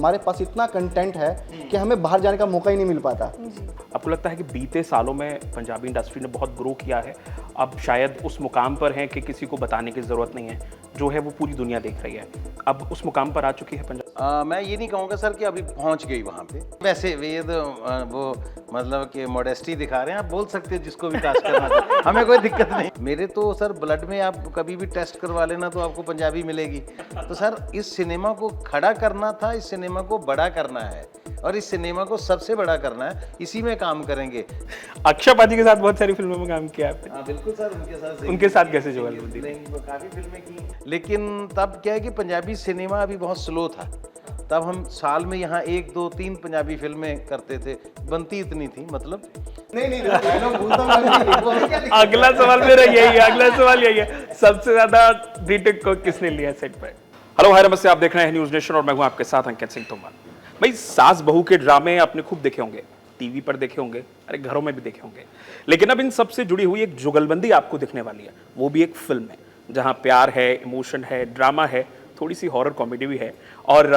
हमारे पास इतना कंटेंट है कि हमें बाहर जाने का मौका ही नहीं मिल पाता। आपको लगता है कि बीते सालों में पंजाबी इंडस्ट्री ने बहुत ग्रो किया है, अब शायद उस मुकाम पर है कि किसी को बताने की ज़रूरत नहीं है, जो है वो पूरी दुनिया देख रही है, अब उस मुकाम पर आ चुकी है पंजाब? मैं ये नहीं कहूँगा सर कि अभी पहुँच गई वहाँ पे। वैसे ये तो वो मतलब कि मॉडेस्टी दिखा रहे हैं, आप बोल सकते हो जिसको भी कास्ट करना चाहे, हमें कोई दिक्कत नहीं। मेरे तो सर ब्लड में आप कभी भी टेस्ट करवा लेना तो आपको पंजाबी मिलेगी। तो सर इस सिनेमा को खड़ा करना था, इस सिनेमा को बड़ा करना है और इस सिनेमा को सबसे बड़ा करना है, इसी में काम करेंगे। अक्षय पाजी के साथ बहुत सारी फिल्मों में काम किया आपने। हाँ बिल्कुल सर, उनके साथ कैसे जुगल होती? काफ़ी फिल्में की, लेकिन तब क्या है कि पंजाबी सिनेमा अभी बहुत स्लो था। तब हम साल में यहाँ 1, 2, 3 पंजाबी फिल्में करते थे, बनती इतनी थी मतलब। नहीं अगला सवाल मेरा यही है, अगला सवाल यही है, सबसे ज्यादा रीटेक को किसने लिया सेट पर? हेलो हाय नमस्ते, आप देख रहे हैं न्यूज नेशन और मैं हूं आपके साथ अंकित सिंह तोमर। भाई सास बहू के ड्रामे आपने खूब देखे होंगे, टीवी पर देखे होंगे, अरे घरों में भी देखे होंगे, लेकिन अब इन सबसे जुड़ी हुई एक जुगलबंदी आपको दिखने वाली है, वो भी एक फिल्म है जहां प्यार है, इमोशन है, ड्रामा है, थोड़ी सी हॉरर कॉमेडी भी है और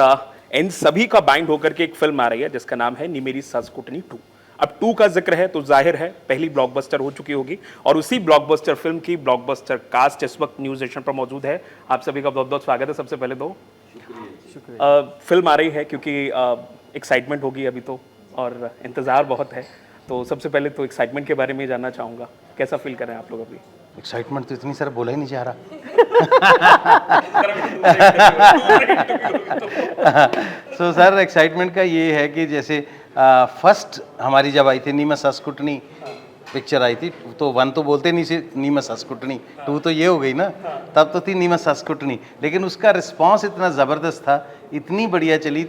इन सभी का बाइंड होकर के एक फिल्म आ रही है जिसका नाम है नी मेरी सास कुटनी 2। अब 2 का जिक्र है तो जाहिर है पहली ब्लॉकबस्टर हो चुकी होगी और उसी ब्लॉकबस्टर फिल्म की ब्लॉकबस्टर कास्ट इस वक्त न्यूज नेशन पर मौजूद है। आप सभी का बहुत बहुत स्वागत है। सबसे पहले तो शुक्रिया। फिल्म आ रही है क्योंकि एक्साइटमेंट होगी अभी तो और इंतज़ार बहुत है, तो सबसे पहले तो एक्साइटमेंट के बारे में जानना चाहूँगा, कैसा फील कर रहे हैं आप लोग अभी? एक्साइटमेंट तो इतनी सर बोला ही नहीं जा रहा। सो सर एक्साइटमेंट का ये है कि जैसे फर्स्ट हमारी जब आई थी नीमा सास कुटनी पिक्चर आई थी, तो 1 तो बोलते नहीं से नीमा सास कुटनी, 2 तो ये हो गई ना, तब तो थी नीमा सास कुटनी, लेकिन उसका रिस्पांस इतना ज़बरदस्त था, इतनी बढ़िया चली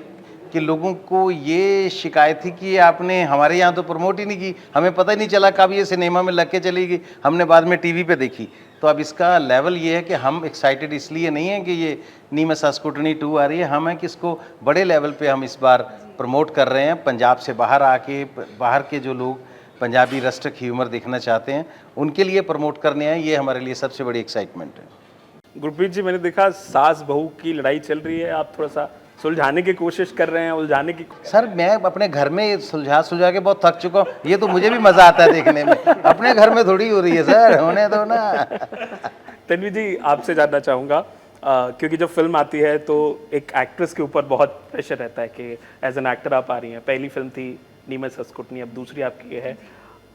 कि लोगों को ये शिकायत थी कि आपने हमारे यहाँ तो प्रमोट ही नहीं की, हमें पता ही नहीं चला कब ये सिनेमा में लग के चली गई, हमने बाद में टीवी पे देखी। तो अब इसका लेवल ये है कि हम एक्साइटेड इसलिए नहीं है कि ये नीमा सास कुटनी 2 आ रही है, हम है कि इसको बड़े लेवल पे हम इस बार प्रमोट कर रहे हैं। पंजाब से बाहर आके, बाहर के जो लोग पंजाबी रस्टक ह्यूमर देखना चाहते हैं उनके लिए प्रमोट करने आए, ये हमारे लिए सबसे बड़ी एक्साइटमेंट है। गुरप्रीत जी, मैंने देखा सास बहू की लड़ाई चल रही है, आप थोड़ा सा सुलझाने की कोशिश कर रहे हैं, उलझाने की। सर मैं अपने घर में सुलझा के बहुत थक चुका हूँ, ये तो मुझे भी मजा आता है देखने में, अपने घर में थोड़ी हो रही है सर, होने दो ना। तन्वी जी, आपसे जानना चाहूँगा क्योंकि जब फिल्म आती है तो एक एक्ट्रेस के ऊपर बहुत प्रेशर रहता है कि एज एन एक्टर आप आ रही हैं, पहली फिल्म थी नीमा सास कुटनी, अब दूसरी आपकी ये है,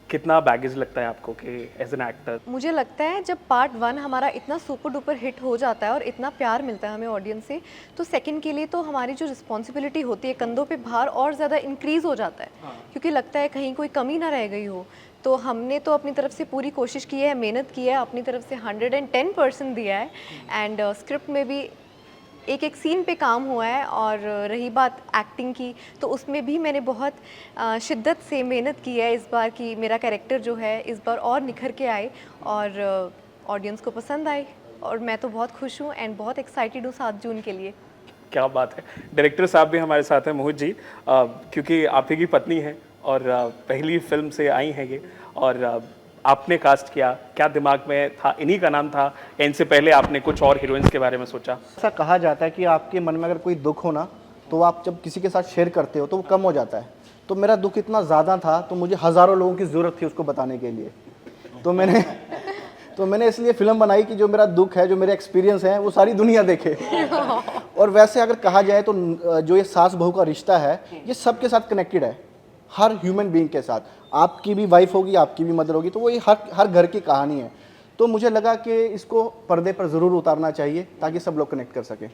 कितना बैगेज लगता है आपको कि एज एन एक्टर? मुझे लगता है जब पार्ट 1 हमारा इतना सुपर डुपर हिट हो जाता है और इतना प्यार मिलता है हमें ऑडियंस से, तो सेकंड के लिए तो हमारी जो रिस्पॉन्सिबिलिटी होती है, कंधों पे भार और ज़्यादा इंक्रीज़ हो जाता है। क्योंकि लगता है कहीं कोई कमी ना रह गई हो। तो हमने तो अपनी तरफ से पूरी कोशिश की है, मेहनत की है, अपनी तरफ से 110% दिया है एंड स्क्रिप्ट में भी एक एक सीन पे काम हुआ है। और रही बात एक्टिंग की, तो उसमें भी मैंने बहुत शिद्दत से मेहनत की है इस बार कि मेरा कैरेक्टर जो है इस बार और निखर के आए और ऑडियंस को पसंद आए, और मैं तो बहुत खुश हूँ एंड बहुत एक्साइटेड हूँ 7 जून के लिए। क्या बात है। डायरेक्टर साहब भी हमारे साथ हैं, मोहित जी, क्योंकि आप ही की पत्नी हैं और पहली फिल्म से आई हैं ये, और आपने कास्ट किया, क्या दिमाग में था, इन्हीं का नाम था, इनसे पहले आपने कुछ और हीरोइंस के बारे में सोचा? ऐसा कहा जाता है कि आपके मन में अगर कोई दुख हो ना, तो आप जब किसी के साथ शेयर करते हो तो वो कम हो जाता है। तो मेरा दुख इतना ज़्यादा था तो मुझे हज़ारों लोगों की ज़रूरत थी उसको बताने के लिए। तो मैंने इसलिए फ़िल्म बनाई कि जो मेरा दुख है, जो मेरे एक्सपीरियंस हैं, वो सारी दुनिया देखे। और वैसे अगर कहा जाए तो जो ये सास बहू का रिश्ता है, ये सबके साथ कनेक्टेड है, हर ह्यूमन बीइंग के साथ। आपकी भी वाइफ होगी, आपकी भी मदर होगी, तो वो ये हर घर की कहानी है। तो मुझे लगा कि इसको पर्दे पर ज़रूर उतारना चाहिए ताकि सब लोग कनेक्ट कर सकें।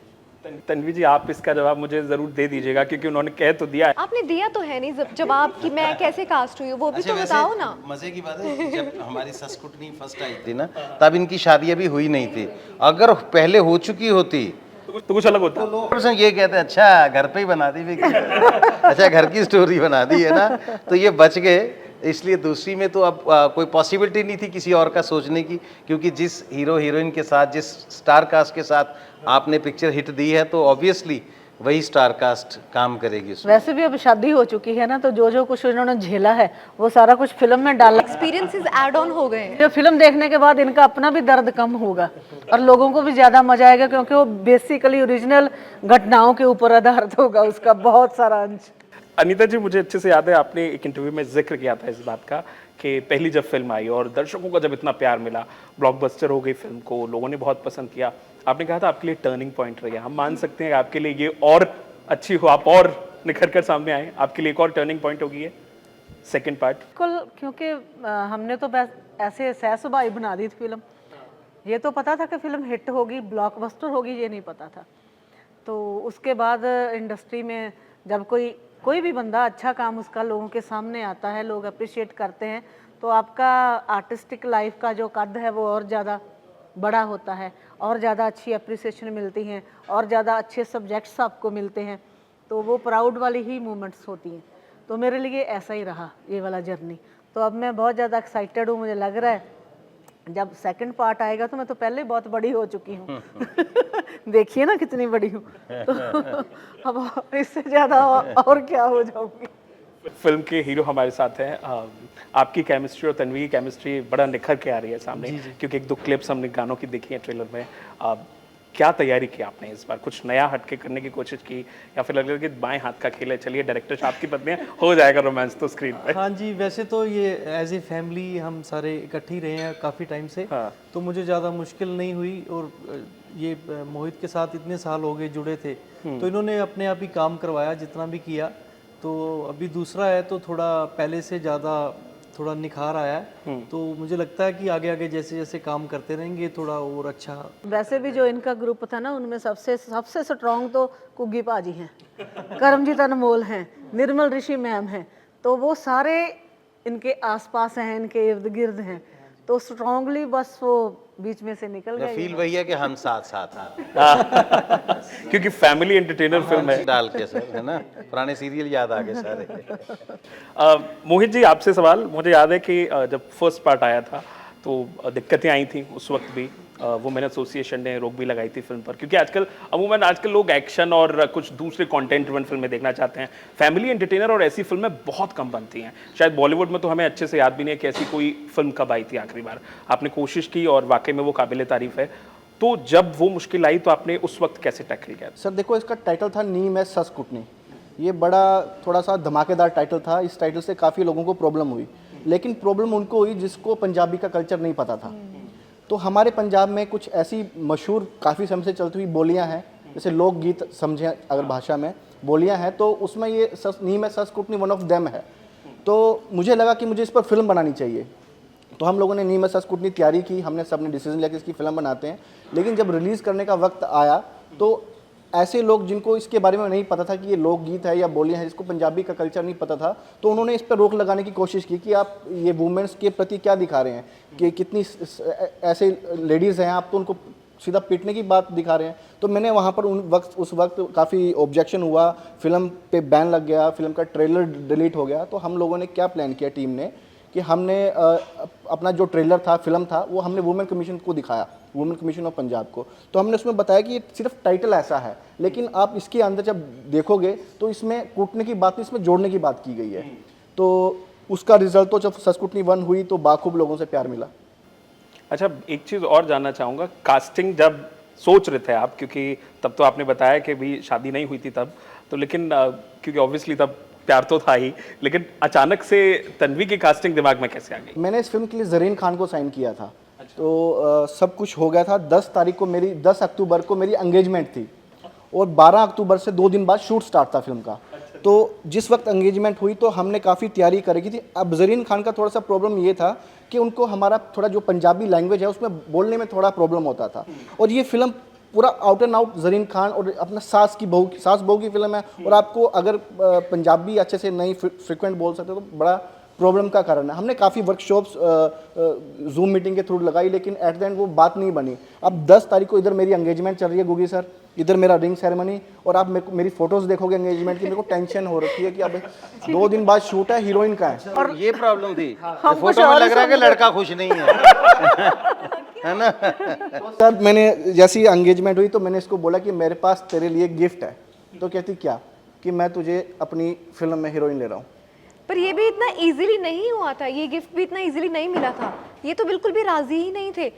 तन्वी जी, आप इसका जवाब मुझे ज़रूर दे दीजिएगा क्योंकि उन्होंने कह तो दिया है। आपने दिया तो है नहीं जवाब कि मैं कैसे कास्ट हुई हूँ, वो भी तो बताओ ना। मजे की बात है, जब हमारी सास कुटनी फर्स्ट आई थी ना, तब इनकी शादी अभी हुई नहीं थी। अगर पहले हो चुकी होती तो कुछ अलग होता। तो ये कहते हैं अच्छा घर पे ही बना दी अच्छा घर की स्टोरी बना दी है ना, तो ये बच गए। इसलिए दूसरी में तो अब कोई पॉसिबिलिटी नहीं थी किसी और का सोचने की, क्योंकि जिस हीरो हीरोइन के साथ, जिस स्टार कास्ट के साथ आपने पिक्चर हिट दी है, तो ऑब्वियसली वही स्टार कास्ट काम करेगी उसमें। वैसे भी अब शादी हो चुकी है ना, तो जो जो कुछ इन्होंने झेला है वो सारा कुछ फिल्म में डाला। एक्सपीरियंसेस ऐड ऑन हो गए हैं। जो फिल्म देखने के बाद इनका अपना भी दर्द कम होगा और लोगों को भी ज्यादा मजा आएगा, क्योंकि वो बेसिकली ओरिजिनल घटनाओं के ऊपर आधारित होगा उसका बहुत सारा अंश। अनीता जी, मुझे अच्छे से याद है आपने एक इंटरव्यू में जिक्र किया था इस बात का कि पहली जब फिल्म आई और दर्शकों का जब इतना प्यार मिला, ब्लॉकबस्टर हो गई फिल्म को, लोगों ने बहुत पसंद किया, आपने कहा था आपके लिए टर्निंग पॉइंट रह गया। हम मान सकते हैं कि आपके लिए ये और अच्छी हो, आप और निखर कर सामने आए, आपके लिए एक और टर्निंग पॉइंट होगी है सेकंड पार्ट? बिल्कुल, क्योंकि हमने तो बस ऐसे सहसुभाई बना दी थी फिल्म। ये तो पता था कि फिल्म हिट होगी, ब्लॉकबस्टर होगी, ये नहीं पता था। तो उसके बाद इंडस्ट्री में जब कोई भी बंदा अच्छा काम उसका लोगों के सामने आता है, लोग अप्रिशिएट करते हैं, तो आपका आर्टिस्टिक लाइफ का जो कद है वो और ज़्यादा बड़ा होता है, और ज़्यादा अच्छी अप्रिसिएशन मिलती हैं, और ज़्यादा अच्छे सब्जेक्ट्स आपको मिलते हैं, तो वो प्राउड वाली ही मोमेंट्स होती हैं। तो मेरे लिए ऐसा ही रहा ये वाला जर्नी। तो अब मैं बहुत ज़्यादा एक्साइटेड हूँ। मुझे लग रहा है जब सेकंड पार्ट आएगा तो मैं तो पहले ही बहुत बड़ी हो चुकी हूँ देखिए ना कितनी बड़ी हूँ तो अब इससे ज़्यादा और क्या हो जाऊँगी। फिल्म के हीरो हमारे साथ हैं। आपकी केमिस्ट्री और तन्वी की केमिस्ट्री बड़ा निखर के आ रही है सामने, क्योंकि एक दो क्लिप्स हमने गानों की देखी हैं ट्रेलर में। क्या तैयारी की आपने इस बार? कुछ नया हटके करने की कोशिश की या फिर लग रहा है कि बाएं हाथ का खेल है, चलिए डायरेक्टर आपकी पत्नी है, हो जाएगा रोमांस तो स्क्रीन पे? हाँ जी, वैसे तो ये एज ए फैमिली हम सारे इकट्ठे ही रहे हैं काफ़ी टाइम से। हाँ। तो मुझे ज़्यादा मुश्किल नहीं हुई, और ये मोहित के साथ इतने साल हो गए जुड़े थे, तो इन्होंने अपने आप ही काम करवाया जितना भी किया। तो अभी दूसरा है तो थोड़ा पहले से ज़्यादा थोड़ा निखार आया है। तो मुझे लगता है कि आगे आगे जैसे जैसे काम करते रहेंगे थोड़ा और अच्छा। वैसे भी जो इनका ग्रुप था ना, उनमें सबसे स्ट्रॉन्ग तो कुग्गी पाजी हैं, करमजीत अनमोल हैं, निर्मल ऋषि मैम हैं, तो वो सारे इनके आसपास हैं, इनके इर्द गिर्द हैं, तो स्ट्रांगली बस वो बीच में से निकल गए। फील वही है कि हम साथ साथ हैं क्योंकि फैमिली एंटरटेनर फिल्म है। डाल के सर, है ना, पुराने सीरियल याद आ गए सारे। मोहित जी, आपसे सवाल। मुझे याद है कि जब फर्स्ट पार्ट आया था तो दिक्कतें आई थी उस वक्त भी। वुमेन एसोसिएशन ने रोक भी लगाई थी फिल्म पर, क्योंकि अमूमन आजकल लोग एक्शन और कुछ दूसरे कंटेंट वन फिल्में देखना चाहते हैं। फैमिली एंटरटेनर और ऐसी फिल्में बहुत कम बनती हैं। शायद बॉलीवुड में तो हमें अच्छे से याद भी नहीं है कि ऐसी कोई फिल्म कब आई थी आखिरी बार। आपने कोशिश की और वाकई में वो काबिल तारीफ है। तो जब वो मुश्किल आई तो आपने उस वक्त कैसे टैकल किया? सर देखो, इसका टाइटल था नी में सस कुटनी। ये बड़ा थोड़ा सा धमाकेदार टाइटल था। इस टाइटल से काफ़ी लोगों को प्रॉब्लम हुई, लेकिन प्रॉब्लम उनको हुई जिसको पंजाबी का कल्चर नहीं पता था। तो हमारे पंजाब में कुछ ऐसी मशहूर काफ़ी समय से चलती हुई बोलियां हैं, जैसे लोकगीत समझें अगर भाषा में बोलियां हैं, तो उसमें ये नी में सस कुटनी वन ऑफ देम है। तो मुझे लगा कि मुझे इस पर फिल्म बनानी चाहिए। तो हम लोगों ने नी में सस कुटनी तैयारी की, हमने सबने डिसीजन लिया कि इसकी फिल्म बनाते हैं। लेकिन जब रिलीज़ करने का वक्त आया तो ऐसे लोग जिनको इसके बारे में नहीं पता था कि ये लोकगीत है या बोलियां हैं, जिसको पंजाबी का कल्चर नहीं पता था, तो उन्होंने इस पर रोक लगाने की कोशिश की कि आप ये वुमेन्स के प्रति क्या दिखा रहे हैं, कि कितनी ऐसे लेडीज़ हैं, आप तो उनको सीधा पीटने की बात दिखा रहे हैं। तो मैंने वहाँ पर उस वक्त काफ़ी ऑब्जेक्शन हुआ, फिल्म पे बैन लग गया, फिल्म का ट्रेलर डिलीट हो गया। तो हम लोगों ने क्या प्लान किया टीम ने कि हमने अपना जो ट्रेलर था, फिल्म था, वो हमने वुमेन कमीशन को दिखाया, वुमेन कमीशन ऑफ पंजाब को। तो हमने उसमें बताया कि ये सिर्फ टाइटल ऐसा है, लेकिन आप इसके अंदर जब देखोगे तो इसमें कूटने की बात नहीं, इसमें जोड़ने की बात की गई है। तो उसका रिजल्ट तो जब ससकुटनी 1 हुई तो बाखूब लोगों से प्यार मिला। अच्छा, एक चीज़ और जानना चाहूँगा, कास्टिंग जब सोच रहे थे आप, क्योंकि तब तो आपने बताया कि भी शादी नहीं हुई थी तब तो, लेकिन क्योंकि ऑब्वियसली तब प्यार तो था ही, लेकिन अचानक से तन्वी की कास्टिंग दिमाग में कैसे आ गई? मैंने इस फिल्म के लिए ज़रीन खान को साइन किया था। तो सब कुछ हो गया था। 10 अक्टूबर को मेरी एंगेजमेंट थी और 12 अक्टूबर से 2 दिन बाद शूट स्टार्ट था फिल्म का। तो जिस वक्त एंगेजमेंट हुई तो हमने काफ़ी तैयारी करी थी। अब ज़रीन खान का थोड़ा सा प्रॉब्लम ये था कि उनको हमारा थोड़ा जो पंजाबी लैंग्वेज है उसमें बोलने में थोड़ा प्रॉब्लम होता था। और ये फिल्म पूरा out and out Zareen Khan और अपना सास बहू की फिल्म है, और आपको अगर पंजाबी अच्छे से नहीं फ्रिक्वेंट बोल सकते तो बड़ा प्रॉब्लम का कारण है। हमने काफ़ी वर्कशॉप्स जूम मीटिंग के थ्रू लगाई, लेकिन एट द एंड वो बात नहीं बनी। अब 10 तारीख को इधर मेरी एंगेजमेंट चल रही है गुगी सर, इधर मेरा रिंग सेरेमनी, और आप मेरी फोटोज़ देखोगे एंगेजमेंट की, मेरे को टेंशन हो रखी है कि अब 2 दिन बाद शूट है, हीरोइन का है। और ये प्रॉब्लम थी, फोटो में लग रहा है कि लड़का खुश नहीं है है ना। सर मैंने जैसी एंगेजमेंट हुई तो मैंने इसको बोला कि मेरे पास तेरे लिए गिफ्ट है, तो कहती क्या कि मैं तुझे अपनी फिल्म में हीरोइन ले रहा हूँ। पर ये भी इतना इजीली नहीं हुआ था, ये गिफ्ट भी इतना इजीली नहीं मिला था। ये तो बिल्कुल भी राजी ही नहीं थे।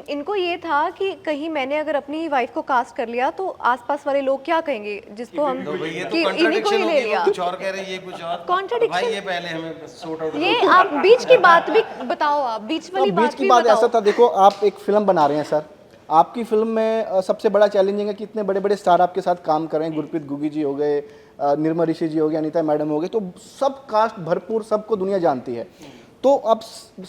इनको ये था कि कहीं मैंने अगर अपनी वाइफ को कास्ट कर लिया तो आसपास वाले लोग क्या कहेंगे, जिसको हम कि इन्हीं को ही ले लिया। कुछ और कह रहे हैं, ये कुछ और। Contradiction? भाई ये पहले हमें सॉर्ट आउट। ये आप बीच की बात भी बताओ, आप बीच वाली तो बीच बात की भी बात बताओ। ऐसा था, देखो आप एक फिल्म बना रहे हैं सर, आपकी फिल्म में सबसे बड़ा चैलेंजिंग है कि इतने बड़े बड़े स्टार आपके साथ काम कर रहे हैं, गुरप्रीत गुगी जी हो गए, निर्मल ऋषि जी हो गए, अनीता मैडम हो गए, तो सब कास्ट भरपूर, सबको दुनिया जानती है। तो अब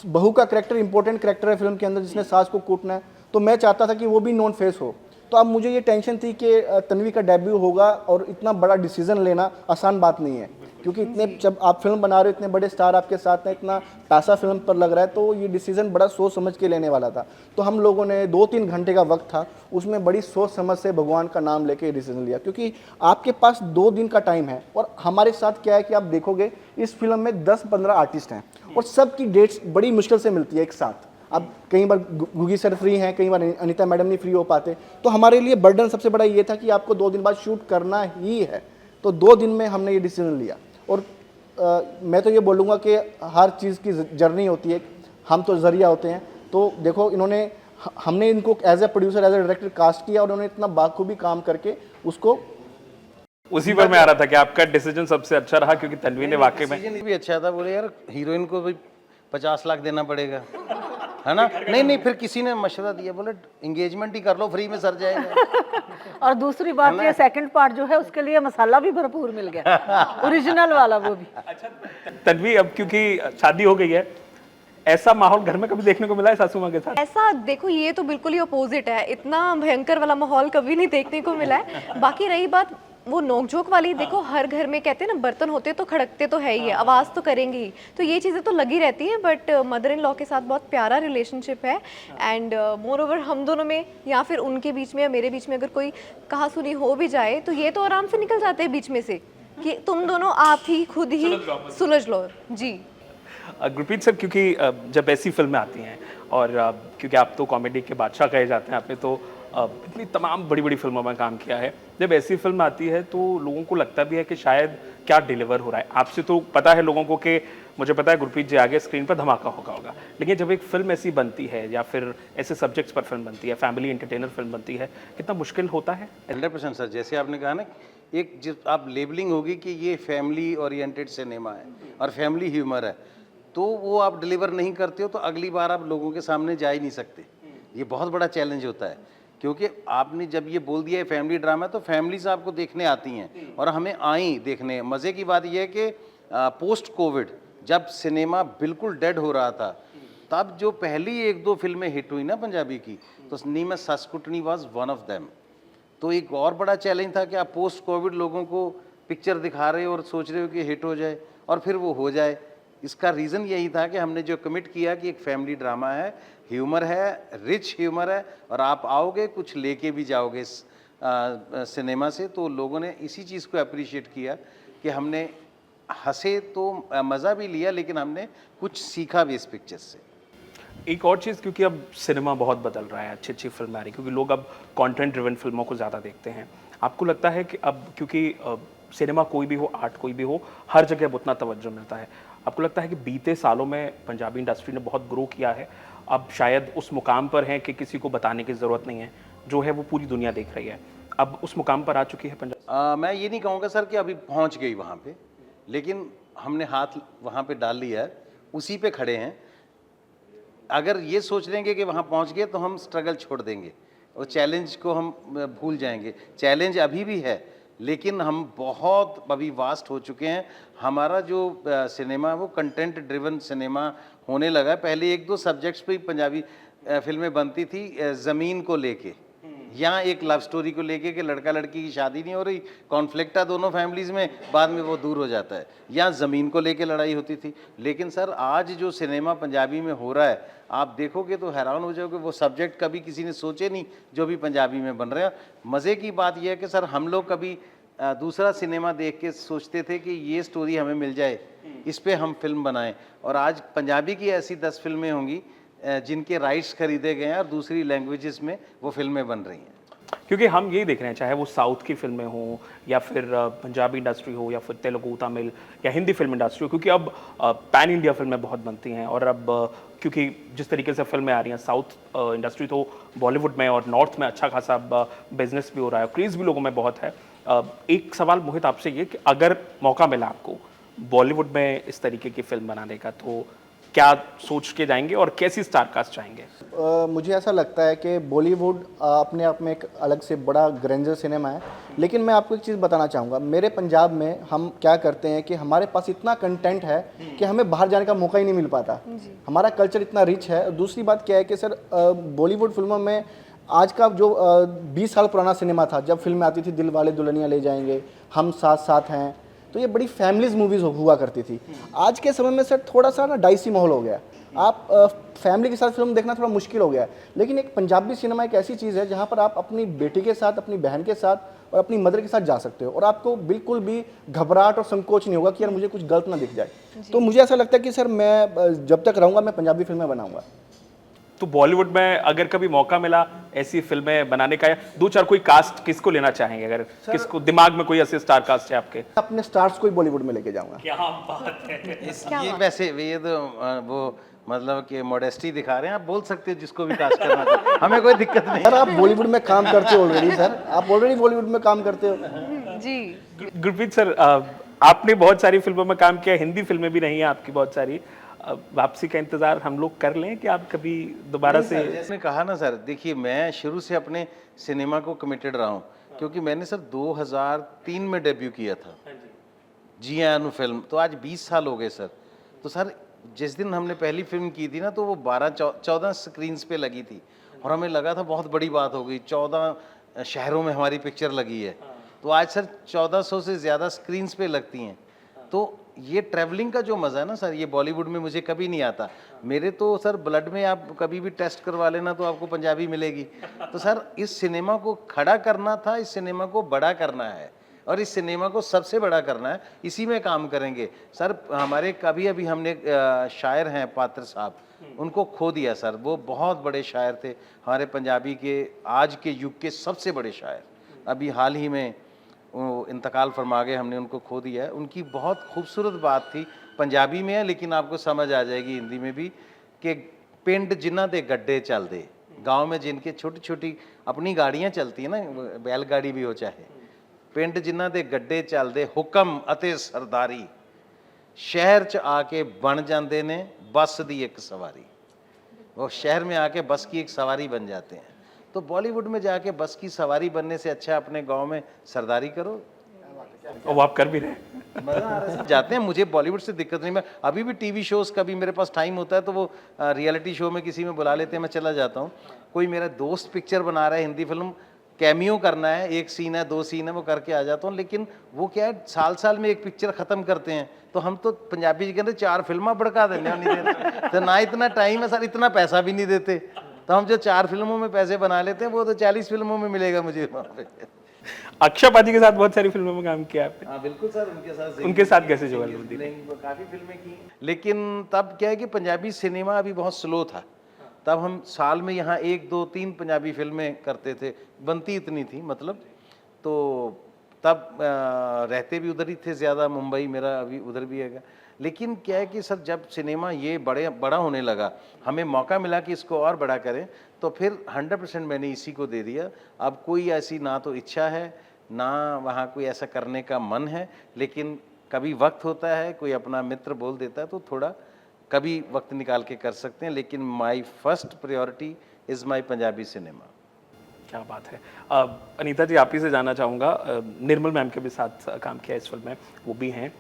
बहू का कैरेक्टर इंपॉर्टेंट कैरेक्टर है फिल्म के अंदर, जिसने सास को कूटना है, तो मैं चाहता था कि वो भी नॉन फेस हो। तो अब मुझे ये टेंशन थी कि तन्वी का डेब्यू होगा और इतना बड़ा डिसीजन लेना आसान बात नहीं है, क्योंकि इतने जब आप फिल्म बना रहे हो, इतने बड़े स्टार आपके साथ हैं, इतना पैसा फिल्म पर लग रहा है, तो ये डिसीजन बड़ा सोच समझ के लेने वाला था। तो हम लोगों ने 2-3 घंटे का वक्त था, उसमें बड़ी सोच समझ से भगवान का नाम लेके डिसीजन लिया, क्योंकि आपके पास 2 दिन का टाइम है। और हमारे साथ क्या है कि आप देखोगे इस फिल्म में 10-15 आर्टिस्ट हैं और सबकी डेट्स बड़ी मुश्किल से मिलती है एक साथ। अब कई बार गुगी सर फ्री हैं, कई बार अनीता मैडम नहीं फ्री हो पाते, तो हमारे लिए बर्डन सबसे बड़ा ये था कि आपको 2 दिन बाद शूट करना ही है। तो 2 दिन में हमने ये डिसीजन लिया। और मैं तो ये बोलूँगा कि हर चीज़ की जर्नी होती है, हम तो जरिया होते हैं। तो देखो हमने इनको as a producer, as a director cast किया और उन्होंने इतना बाखूबी काम करके उसको। उसी पर मैं आ रहा था कि आपका डिसीजन सबसे अच्छा रहा, क्योंकि तन्वी ने वाकई में डिसीजन भी अच्छा था। बोले यार हीरोइन को भी 50 लाख देना पड़ेगा, है ना? नहीं, फिर किसी ने मशवरा दिया, बोले एंगेजमेंट ही कर लो, फ्री में सर जाएगा। और दूसरी बात ये सेकंड पार्ट जो है उसके लिए मसाला भी भरपूर मिल गया, ओरिजिनल वाला वो भी। तन्वी, अब क्योंकि शादी हो गई है, ऐसा माहौल घर में कभी देखने को मिला है सासू माँ के साथ? ऐसा देखो, ये तो बिल्कुल ही अपोजिट है, इतना भयंकर वाला माहौल कभी नहीं देखने को मिला है। बाकी रही बात वो नोकझोंक वाली, देखो हर घर में कहते हैं ना, बर्तन होते तो खड़कते तो है ही है, आवाज़ तो करेंगे ही, तो ये चीज़ें तो लगी रहती हैं। बट मदर इन लॉ के साथ बहुत प्यारा रिलेशनशिप है। एंड मोर ओवर हम दोनों में या फिर उनके बीच में या मेरे बीच में अगर कोई कहा सुनी हो भी जाए तो ये तो आराम से निकल जाते हैं बीच में से कि तुम दोनों आप ही खुद ही सुलझ लो जी। गुरप्रीत सर, क्योंकि जब ऐसी फिल्में आती हैं और क्योंकि आप तो कॉमेडी के बादशाह कहे जाते हैं, आपने तो इतनी तमाम बड़ी बड़ी फिल्मों में काम किया है, जब ऐसी फिल्म आती है तो लोगों को लगता भी है कि शायद क्या डिलीवर हो रहा है। आपसे तो पता है लोगों को कि मुझे पता है गुरप्रीत जी आगे स्क्रीन पर धमाका होगा, लेकिन जब एक फिल्म ऐसी बनती है या फिर ऐसे सब्जेक्ट्स पर फिल्म बनती है, फैमिली एंटरटेनर फिल्म बनती है, कितना मुश्किल होता है? 100% सर, जैसे आपने कहा ना, एक जो आप लेबलिंग होगी कि ये फैमिली ओरिएंटेड सिनेमा है और फैमिली ह्यूमर है, तो वो आप डिलीवर नहीं करते हो तो अगली बार आप लोगों के सामने जा ही नहीं सकते। ये बहुत बड़ा चैलेंज होता है, क्योंकि आपने जब ये बोल दिया है फैमिली ड्रामा, तो फैमिलीज आपको देखने आती हैं और हमें आई देखने। मज़े की बात यह है कि पोस्ट कोविड जब सिनेमा बिल्कुल डेड हो रहा था, तब जो पहली 1-2 फिल्में हिट हुई ना पंजाबी की, तो नी मैं सस कुटनी वाज वन ऑफ देम। तो एक और बड़ा चैलेंज था कि आप पोस्ट कोविड लोगों को पिक्चर दिखा रहे हो और सोच रहे हो कि हिट हो जाए और फिर वो हो जाए। इसका रीज़न यही था कि हमने जो कमिट किया कि एक फैमिली ड्रामा है, ह्यूमर है, रिच ह्यूमर है, और आप आओगे कुछ लेके भी जाओगे इस सिनेमा से। तो लोगों ने इसी चीज़ को अप्रिशिएट किया कि हमने हंसे तो मज़ा भी लिया, लेकिन हमने कुछ सीखा भी इस पिक्चर से। एक और चीज़, क्योंकि अब सिनेमा बहुत बदल रहा है, अच्छी अच्छी फिल्में आ रही, क्योंकि लोग अब कंटेंट ड्रिवन फिल्मों को ज़्यादा देखते हैं। आपको लगता है कि अब क्योंकि सिनेमा कोई भी हो, आर्ट कोई भी हो, हर जगह अब उतना तवज्जो मिलता है, आपको लगता है कि बीते सालों में पंजाबी इंडस्ट्री ने बहुत ग्रो किया है, अब शायद उस मुकाम पर है कि किसी को बताने की ज़रूरत नहीं है, जो है वो पूरी दुनिया देख रही है, अब उस मुकाम पर आ चुकी है पंजाब? मैं ये नहीं कहूँगा सर कि अभी पहुँच गई वहाँ पे, लेकिन हमने हाथ वहाँ पे डाल लिया है, उसी पे खड़े हैं। अगर ये सोच लेंगे कि वहाँ पहुँच गए तो हम स्ट्रगल छोड़ देंगे और चैलेंज को हम भूल जाएंगे। चैलेंज अभी भी है, लेकिन हम बहुत अभी वास्ट हो चुके हैं। हमारा जो सिनेमा है वो कंटेंट ड्रिवन सिनेमा होने लगा। पहले 1-2 सब्जेक्ट्स पे ही पंजाबी फिल्में बनती थी, ज़मीन को लेके या एक लव स्टोरी को लेके कि लड़का लड़की की शादी नहीं हो रही, कॉन्फ्लिक्ट है दोनों फैमिलीज़ में, बाद में वो दूर हो जाता है, या ज़मीन को लेके लड़ाई होती थी। लेकिन सर आज जो सिनेमा पंजाबी में हो रहा है, आप देखोगे तो हैरान हो जाओगे, वो सब्जेक्ट कभी किसी ने सोचे नहीं जो भी पंजाबी में बन रहे हैं। मज़े की बात यह है कि सर हम लोग कभी दूसरा सिनेमा देख के सोचते थे कि ये स्टोरी हमें मिल जाए, इस पर हम फिल्म बनाएं, और आज पंजाबी की ऐसी 10 फिल्में होंगी जिनके राइट्स खरीदे गए हैं और दूसरी लैंग्वेजेस में वो फिल्में बन रही हैं। क्योंकि हम यही देख रहे हैं, चाहे वो साउथ की फिल्में हों या फिर पंजाबी इंडस्ट्री हो या फिर तेलुगु, तमिल या हिंदी फिल्म इंडस्ट्री हो, क्योंकि अब पैन इंडिया फिल्में बहुत बनती हैं। और अब क्योंकि जिस तरीके से फिल्में आ रही हैं, साउथ इंडस्ट्री तो बॉलीवुड में और नॉर्थ में अच्छा खासा बिजनेस भी हो रहा है, क्रेज़ भी लोगों में बहुत है। एक सवाल मोहित आपसे ये कि अगर मौका मिला आपको बॉलीवुड में इस तरीके की फिल्म बनाने का, तो क्या सोच के जाएंगे और कैसी स्टार कास्ट चाहेंगे? मुझे ऐसा लगता है कि बॉलीवुड अपने आप में एक अलग से बड़ा ग्रेंजर सिनेमा है, लेकिन मैं आपको एक चीज़ बताना चाहूँगा। मेरे पंजाब में हम क्या करते हैं कि हमारे पास इतना कंटेंट है कि हमें बाहर जाने का मौका ही नहीं मिल पाता। हमारा कल्चर इतना रिच है। और दूसरी बात क्या है कि सर, बॉलीवुड फिल्मों में आज का जो 20 साल पुराना सिनेमा था, जब फिल्में आती थी दिल वाले दुल्हनिया ले जाएंगे, हम साथ साथ हैं, तो ये बड़ी फैमिलीज मूवीज़ हुआ करती थी। आज के समय में सर थोड़ा सा ना डाइसी माहौल हो गया। आप फैमिली के साथ फिल्म देखना थोड़ा मुश्किल हो गया है। लेकिन एक पंजाबी सिनेमा एक ऐसी चीज़ है जहाँ पर आप अपनी बेटी के साथ, अपनी बहन के साथ और अपनी मदर के साथ जा सकते हो, और आपको बिल्कुल भी घबराहट और संकोच नहीं होगा कि यार मुझे कुछ गलत ना दिख जाए। तो मुझे ऐसा लगता है कि सर मैं जब तक रहूँगा मैं पंजाबी फिल्में बनाऊँगा। तो बॉलीवुड में अगर कभी मौका मिला ऐसी फिल्में बनाने का, या दो चार कोई कास्ट किसको लेना चाहेंगे? अगर किसको दिमाग में कोई ऐसे स्टार कास्ट है आपके? अपने स्टार्स को ही बॉलीवुड में लेके जाऊँगा। क्या बात है। ये वैसे ये तो वो मतलब कि मॉडेस्टी दिखा रहे हैं। आप बोल सकते हो जिसको भी कास्ट करना चाहिए, हमें कोई दिक्कत नहीं। सर आप बॉलीवुड में काम करते हो ऑलरेडी, सर आप ऑलरेडी बॉलीवुड में काम करते हो। जी। गुरप्रीत सर, आपने बहुत सारी फिल्मों में काम किया, हिंदी फिल्में भी रही हैं आपकी बहुत सारी। वापसी का इंतजार हम लोग कर लें कि आप कभी दोबारा से? जैसे कहा ना सर, देखिए मैं शुरू से अपने सिनेमा को कमिटेड रहा हूँ, क्योंकि मैंने सर 2003 में डेब्यू किया था जी अनु फिल्म, तो आज 20 साल हो गए सर। तो सर जिस दिन हमने पहली फिल्म की थी ना, तो वो 12-14 स्क्रीन्स पे लगी थी, और हमें लगा था बहुत बड़ी बात हो गई, 14 शहरों में हमारी पिक्चर लगी है। तो आज सर 1400 से ज़्यादा स्क्रीन्स पे लगती हैं। तो ये ट्रैवलिंग का जो मज़ा है ना सर, ये बॉलीवुड में मुझे कभी नहीं आता। मेरे तो सर ब्लड में आप कभी भी टेस्ट करवा लेना तो आपको पंजाबी मिलेगी। तो सर इस सिनेमा को खड़ा करना था, इस सिनेमा को बड़ा करना है, और इस सिनेमा को सबसे बड़ा करना है, इसी में काम करेंगे सर। हमारे कभी अभी हमने शायर हैं पात्र साहब, उनको खो दिया सर। वो बहुत बड़े शायर थे हमारे पंजाबी के, आज के युग के सबसे बड़े शायर। अभी हाल ही में वो इंतकाल फरमा गए, हमने उनको खो दिया है। उनकी बहुत खूबसूरत बात थी, पंजाबी में है लेकिन आपको समझ आ जाएगी हिंदी में भी, कि पिंड जिन्हां दे गड्ढे चल दे, गाँव में जिनके छोटी छोटी अपनी गाड़ियाँ चलती हैं ना, बैलगाड़ी भी हो चाहे, पिंड जिन्हां दे गड्ढे चलदे हुक्म अते सरदारी, शहर च आके बन जाते ने बस दी एक सवारी। वो शहर में आके बस की एक सवारी बन जाते हैं। तो बॉलीवुड में जाके बस की सवारी बनने से अच्छा अपने गांव में सरदारी करो, और वो आप कर भी रहे हैं। मजा आ रहा है। जाते हैं, मुझे बॉलीवुड से दिक्कत नहीं। मैं अभी भी टीवी शोज, कभी मेरे पास टाइम होता है तो वो रियलिटी शो में किसी में बुला लेते हैं, मैं चला जाता हूँ। कोई मेरा दोस्त पिक्चर बना रहा है हिंदी फिल्म, कैमियो करना है, 1 सीन है 2 सीन है, वो करके आ जाता हूँ। लेकिन वो क्या है, साल साल में एक पिक्चर खत्म करते हैं। तो हम तो पंजाबी जी कहते 4 फिल्में भड़का देने नहीं देते, तो ना इतना टाइम है सर, इतना पैसा भी नहीं देते। तो हम जो 4 फिल्मों में पैसे बना लेते हैं, वो तो 40 फिल्मों में मिलेगा मुझे वहाँ पे। अक्षय पाजी के साथ बहुत सारी फिल्मों में काम किया आपने। हाँ बिल्कुल सर, उनके साथ कैसे जुगाड़? काफ़ी फिल्में की, लेकिन तब क्या है कि पंजाबी सिनेमा अभी बहुत स्लो था। तब हम साल में यहाँ 1 2 3 पंजाबी फिल्में करते थे, बनती इतनी थी मतलब। तो तब रहते भी उधर ही थे ज़्यादा, मुंबई मेरा अभी उधर भी है। लेकिन क्या है कि सर जब सिनेमा ये बड़ा होने लगा, हमें मौका मिला कि इसको और बड़ा करें, तो फिर 100% मैंने इसी को दे दिया। अब कोई ऐसी ना तो इच्छा है, ना वहाँ कोई ऐसा करने का मन है, लेकिन कभी वक्त होता है, कोई अपना मित्र बोल देता है तो थोड़ा कभी वक्त निकाल के कर सकते हैं। लेकिन my first priority is my Punjabi cinema. क्या बात है। अनीता जी, आप ही से जानना चाहूँगा, निर्मल मैम के भी साथ काम किया इस फिल्म में, वो भी हैं।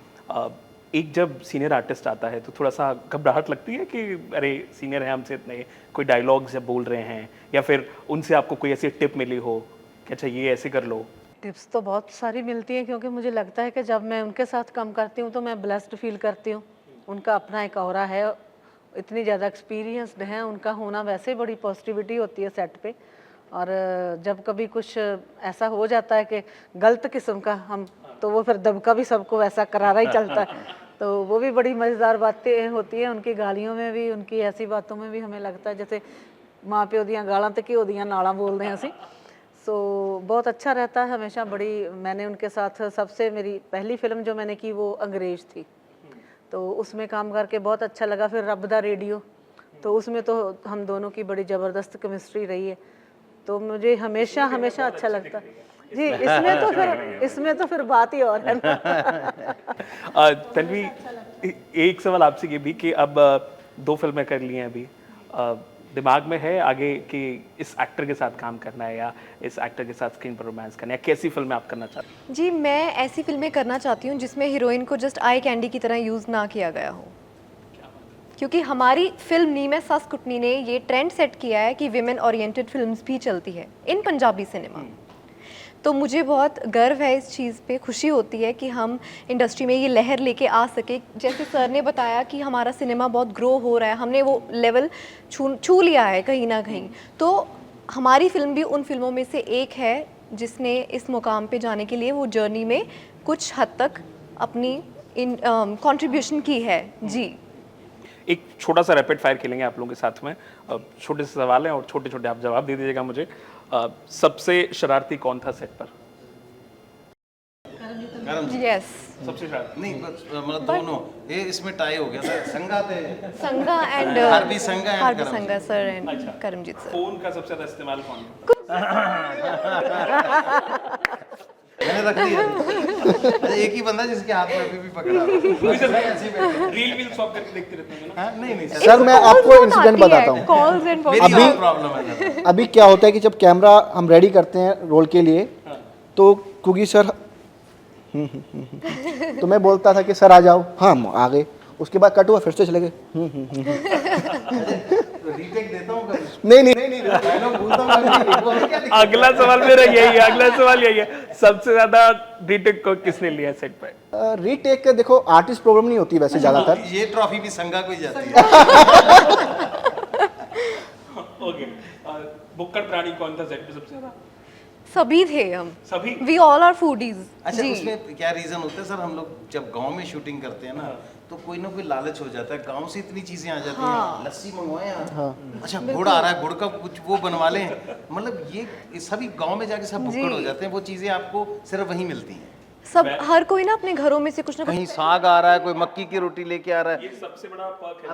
एक जब सीनियर आर्टिस्ट आता है तो थोड़ा सा घबराहट लगती है कि अरे सीनियर है हमसे इतने, कोई डायलॉग्स जब बोल रहे हैं, या फिर उनसे आपको कोई ऐसी टिप मिली हो कि अच्छा ये ऐसे कर लो? टिप्स तो बहुत सारी मिलती हैं, क्योंकि मुझे लगता है कि जब मैं उनके साथ काम करती हूँ तो मैं ब्लेस्ड फील करती हूँ। उनका अपना एक ऑरा है, इतनी ज़्यादा एक्सपीरियंसड हैं, उनका होना वैसे ही बड़ी पॉजिटिविटी होती है सेट पे। और जब कभी कुछ ऐसा हो जाता है कि गलत किस्म का हम, तो वो फिर दबका भी सबको वैसा करारा ही चलता है। तो वो भी बड़ी मज़ेदार बातें होती हैं। उनकी गालियों में भी, उनकी ऐसी बातों में भी हमें लगता है जैसे माँ प्यो दियाँ गालां ते घ्यो दियां नालां बोलते हैं असी। सो बहुत अच्छा रहता है हमेशा। बड़ी मैंने उनके साथ सबसे मेरी पहली फिल्म जो मैंने की वो अंग्रेज थी, तो उसमें काम करके बहुत अच्छा लगा। फिर रब दा रेडियो, तो उसमें तो हम दोनों की बड़ी ज़बरदस्त केमिस्ट्री रही है, तो मुझे हमेशा हमेशा अच्छा लगता है जी। इसमें तो फिर बात ही और है ना। तन्वी, एक सवाल आपसे ये भी कि अब 2 फिल्में कर ली हैं अभी, दिमाग में है आगे कि इस एक्टर के साथ काम करना है या इस एक्टर के साथ स्क्रीन पर रोमांस करना है, कैसी फिल्में आप करना चाहते हैं? जी, मैं ऐसी फिल्में करना चाहती हूँ जिसमें हीरोइन को जस्ट आई कैंडी की तरह यूज़ ना किया गया हो, क्योंकि हमारी फिल्म नी में सस कुटनी ने ये ट्रेंड सेट किया है कि विमेन ओरिएंटेड फिल्म्स भी चलती है इन पंजाबी सिनेमा। तो मुझे बहुत गर्व है इस चीज़ पे, खुशी होती है कि हम इंडस्ट्री में ये लहर लेके आ सके। जैसे सर ने बताया कि हमारा सिनेमा बहुत ग्रो हो रहा है, हमने वो लेवल छू लिया है कहीं ना कहीं, तो हमारी फिल्म भी उन फिल्मों में से एक है जिसने इस मुकाम पे जाने के लिए वो जर्नी में कुछ हद तक अपनी कंट्रीब्यूशन की है जी। एक छोटा सा रैपिड फायर खेलेंगे आप लोगों के साथ में, छोटे से सवाल हैं और छोटे छोटे आप जवाब दे दीजिएगा मुझे। सबसे शरारती कौन था सेट पर? यस, सबसे शरारती नहीं बस मतलब दोनों, ये इसमें टाई हो गया था। संगा थे, Sanga and Harvey Sanga and Harvey Karamjit. Sanga sir and Karamjit sir. Phone का सबसे ज्यादा इस्तेमाल कौन? मैंने रख दिया। अच्छा, एक ही बंदा जिसके हाथ में अभी भी पकड़ा हुआ है। रील स्वैप करके देखते रहते हैं ना। हाँ, नहीं नहीं सर मैं आपको इंसिडेंट बताता हूँ। कॉल्स एंड मेरी और प्रॉब्लम है। अभी क्या होता है कि जब कैमरा हम रेडी करते हैं रोल के लिए, तो कुकी सर तो मैं बोलता था कि सर आ जाओ, हाँ हम आ गए। उसके बाद कट हुआ, फिर से चले गए। रीटेक देता हूँ कभी। नहीं डायलॉग भूलता हूँ कभी। क्या दिक्कत? अगला सवाल मेरा यही है, अगला सवाल यही है, सबसे ज्यादा रीटेक को किसने लिया सेट पे? रीटेक देखो आर्टिस्ट प्रॉब्लम नहीं होती वैसे ज़्यादातर। ये ट्रॉफी भी संगा को ही जाती है। ओके, बुक्कड़ प्राणी कौन था सेट पे सबसे ज्यादा? सभी थे हम, सभी? वी ऑल आर फूडीज अच्छा, जी। उसमें क्या रीजन होता है सर? हम लोग जब गांव में शूटिंग करते हैं ना, तो कोई ना कोई लालच हो जाता है, गांव से इतनी चीजें आ जाती हैं। लस्सी मंगवाए यार, अच्छा गुड़ आ रहा है, गुड़ का कुछ वो बनवा लें। मतलब ये सभी गांव में जाके सब बुक्कड़ हो जाते हैं। वो चीजें आपको सिर्फ वहीं मिलती हैं। सब हर कोई ना अपने घरों में से कुछ ना कुछ। कहीं साग आ रहा है, कोई मक्की की रोटी लेके आ रहा है। ये सबसे बड़ा पर्क है।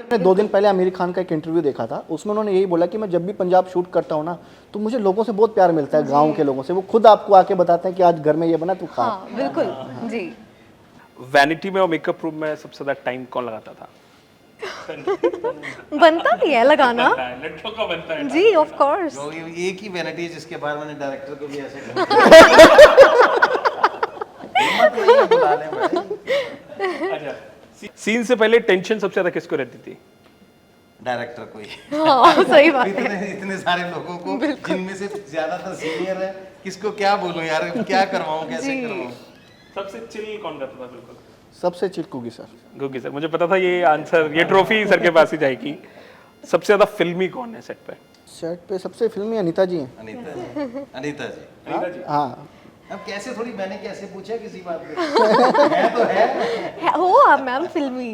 मैंने 2 दिन पहले आमिर खान का एक इंटरव्यू देखा था, उसमें उन्होंने यही बोला कि मैं जब भी पंजाब शूट करता हूँ ना, तो मुझे लोगों से बहुत प्यार मिलता है, गांव के लोगों से। वो खुद आपको आके बताते हैं कि आज घर में ये बना, तू खा। हाँ बिल्कुल जी। वैनिटी में और मेकअप रूम में सबसे ज्यादा टाइम कौन लगाता था? बनता भी है लगाना लड़कों का बनता है जी, ऑफ कोर्स। तो ये एक ही वैनिटी है जिसके बारे में मैंने डायरेक्टर को भी ऐसे कहा। हिम्मत नहीं है, बुला लें भाई। अच्छा, सीन से पहले टेंशन सबसे ज्यादा किसको रहती थी? डायरेक्टर को ही। हाँ सही बात है। इतने सारे लोगों को, जिनमें से ज्यादातर सीनियर है, किसको क्या बोलूं यार, क्या करवाऊं, कैसे करवाऊं? सबसे चिल कौन रहता था? बिल्कुल सबसे चिटकुगी सर। गुग्गी सर, मुझे पता था ये आंसर, ये ट्रॉफी सर के पास ही जाएगी। सबसे ज्यादा फिल्मी कौन है सेट पे? सेट पे सबसे फिल्मी अनीता जी हैं। अनीता जी। हाँ, अब कैसे, थोड़ी मैंने कैसे पूछा किसी बात पे? है तो है। हो आप मैम फिल्मी।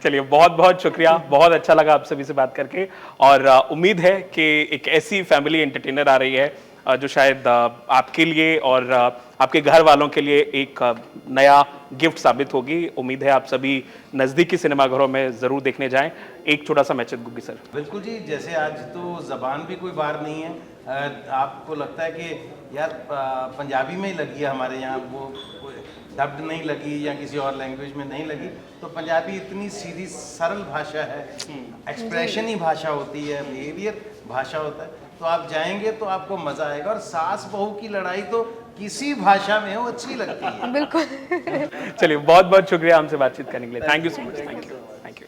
चलिए, बहुत बहुत शुक्रिया, बहुत अच्छा लगा आप सभी से बात करके, और उम्मीद है कि एक ऐसी फैमिली एंटरटेनर आ रही है जो शायद आपके लिए और आपके घर वालों के लिए एक नया गिफ्ट साबित होगी। उम्मीद है आप सभी नज़दीकी सिनेमाघरों में ज़रूर देखने जाएं। एक छोटा सा मैसेज गुग्गी सर। बिल्कुल जी, जैसे आज तो ज़बान भी कोई बार नहीं है, आपको लगता है कि यार पंजाबी में ही लगी है हमारे यहाँ, वो डब्ड नहीं लगी या किसी और लैंग्वेज में नहीं लगी, तो पंजाबी इतनी सीधी सरल भाषा है, एक्सप्रेशन ही भाषा होती है, बिहेवियर भाषा होता है। तो आप जाएंगे तो आपको मज़ा आएगा, और सास बहू की लड़ाई तो किसी भाषा में हो अच्छी लगती है। बिल्कुल। चलिए, बहुत बहुत शुक्रिया हमसे बातचीत करने के लिए। Thank you so much. Thank you.